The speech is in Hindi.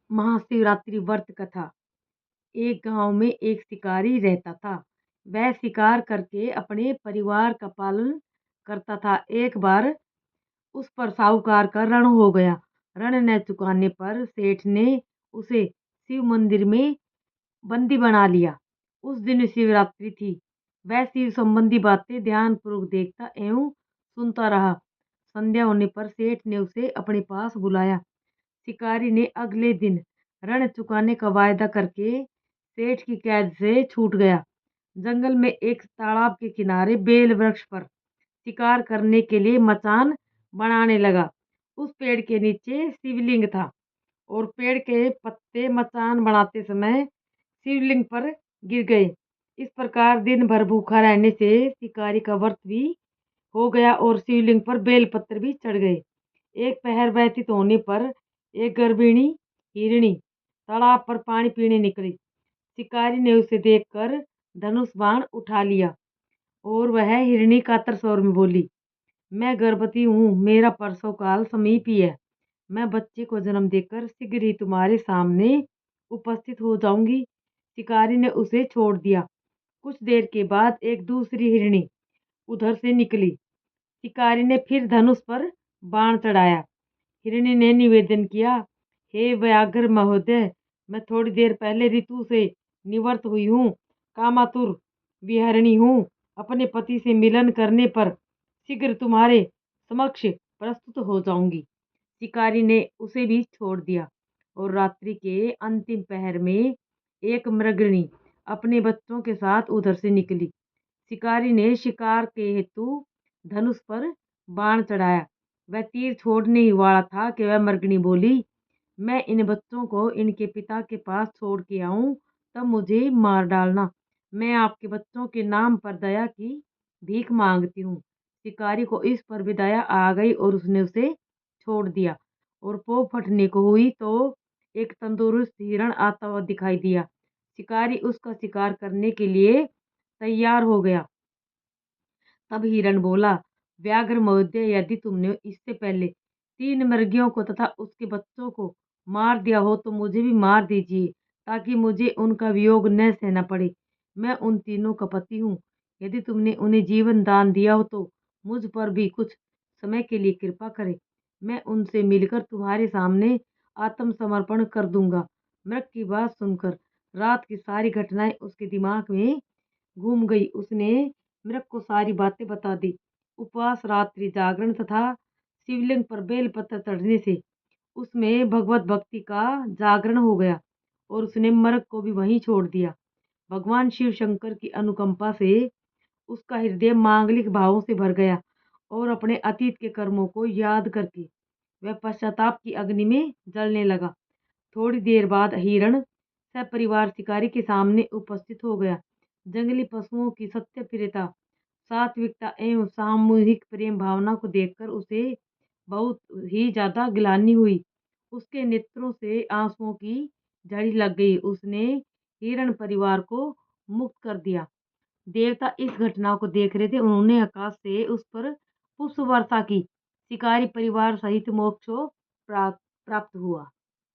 महाशिवरात्रि व्रत कथा। एक गांव में एक शिकारी रहता था। वह शिकार करके अपने परिवार का पालन करता था। एक बार उस पर साहूकार का ऋण हो गया। ऋण न चुकाने पर सेठ ने उसे शिव मंदिर में बंदी बना लिया। उस दिन शिवरात्रि थी। वह शिव संबंधी बातें ध्यानपूर्वक देखता एवं सुनता रहा। संध्या होने पर सेठ ने उसे अपने पास बुलाया। शिकारी ने अगले दिन ऋण चुकाने का वायदा करके सेठ की कैद से छूट गया। जंगल में एक तालाब के किनारे बेल वृक्ष पर शिकार करने के लिए मचान बनाने लगा। उस पेड़ के नीचे शिवलिंग था और पेड़ के पत्ते मचान बनाते समय शिवलिंग पर गिर गए। इस प्रकार दिन भर भूखा रहने से शिकारी का व्रत भी हो गया और शिवलिंग पर बेलपत्र भी चढ़ गए। एक पहर व्यतीत होने पर एक गर्भिणी हिरणी तालाब पर पानी पीने निकली। शिकारी ने उसे देखकर धनुष बाण उठा लिया और वह हिरणी कातर स्वर में बोली, मैं गर्भवती हूँ, मेरा प्रसव काल समीप ही है। मैं बच्चे को जन्म देकर शीघ्र ही तुम्हारे सामने उपस्थित हो जाऊंगी। शिकारी ने उसे छोड़ दिया। कुछ देर के बाद एक दूसरी हिरणी उधर से निकली। शिकारी ने फिर धनुष पर बाण चढ़ाया। हिरणी ने निवेदन किया, हे व्याघ्र महोदय, मैं थोड़ी देर पहले ऋतु से निवृत्त हुई हूँ, कामातुर विहरणी हूँ। अपने पति से मिलन करने पर शीघ्र तुम्हारे समक्ष प्रस्तुत हो जाऊंगी। शिकारी ने उसे भी छोड़ दिया और रात्रि के अंतिम पहर में एक मृगणी अपने बच्चों के साथ उधर से निकली। शिकारी ने शिकार के हेतु धनुष पर बाण चढ़ाया। वह तीर छोड़ने ही वाला था कि वह मृगणी बोली, मैं इन बच्चों को इनके पिता के पास छोड़ के आऊं तब मुझे मार डालना। मैं आपके बच्चों के नाम पर दया की भीख मांगती हूँ। शिकारी को इस पर भी दया आ गई और उसने उसे छोड़ दिया और पौ फटने को हुई तो एक तंदुरुस्त हिरण आता हुआ दिखाई दिया। शिकारी उसका शिकार करने के लिए तैयार हो गया। तब हिरण बोला, व्याघ्र महोदय, यदि तुमने इससे पहले 3 मृगियों को तथा उसके बच्चों को मार दिया हो तो मुझे भी मार दीजिए, ताकि मुझे उनका वियोग न सहना पड़े। मैं उन तीनों का पति हूँ। यदि तुमने उन्हें जीवन दान दिया हो तो मुझ पर भी कुछ समय के लिए कृपा करें। मैं उनसे मिलकर तुम्हारे सामने आत्मसमर्पण कर दूंगा। मृग की बात सुनकर रात की सारी घटनाएं उसके दिमाग में घूम गई। उसने मृग को सारी बातें बता दी। उपवास, रात्रि जागरण तथा शिवलिंग पर बेलपत्र चढ़ने से उसमें भगवत भक्ति का जागरण हो गया और उसने मृग को भी वहीं छोड़ दिया। भगवान शिव शंकर की अनुकंपा से उसका हृदय मांगलिक भावों से भर गया और अपने अतीत के कर्मों को याद करके वह पश्चाताप की अग्नि में जलने लगा। थोड़ी देर बाद हिरण सपरिवार शिकारी के सामने उपस्थित हो गया। जंगली पशुओं की सत्यप्रियता, सात्विकता एवं सामूहिक प्रेम भावना को देखकर उसे बहुत ही ज्यादा ग्लानि हुई। उसके नेत्रों से आंसुओं की झड़ी लग गई। उसने हिरण परिवार को मुक्त कर दिया। देवता इस घटना को देख रहे थे। उन्होंने आकाश से उस पर पुष्प वर्षा की। शिकारी परिवार सहित मोक्ष प्राप्त हुआ।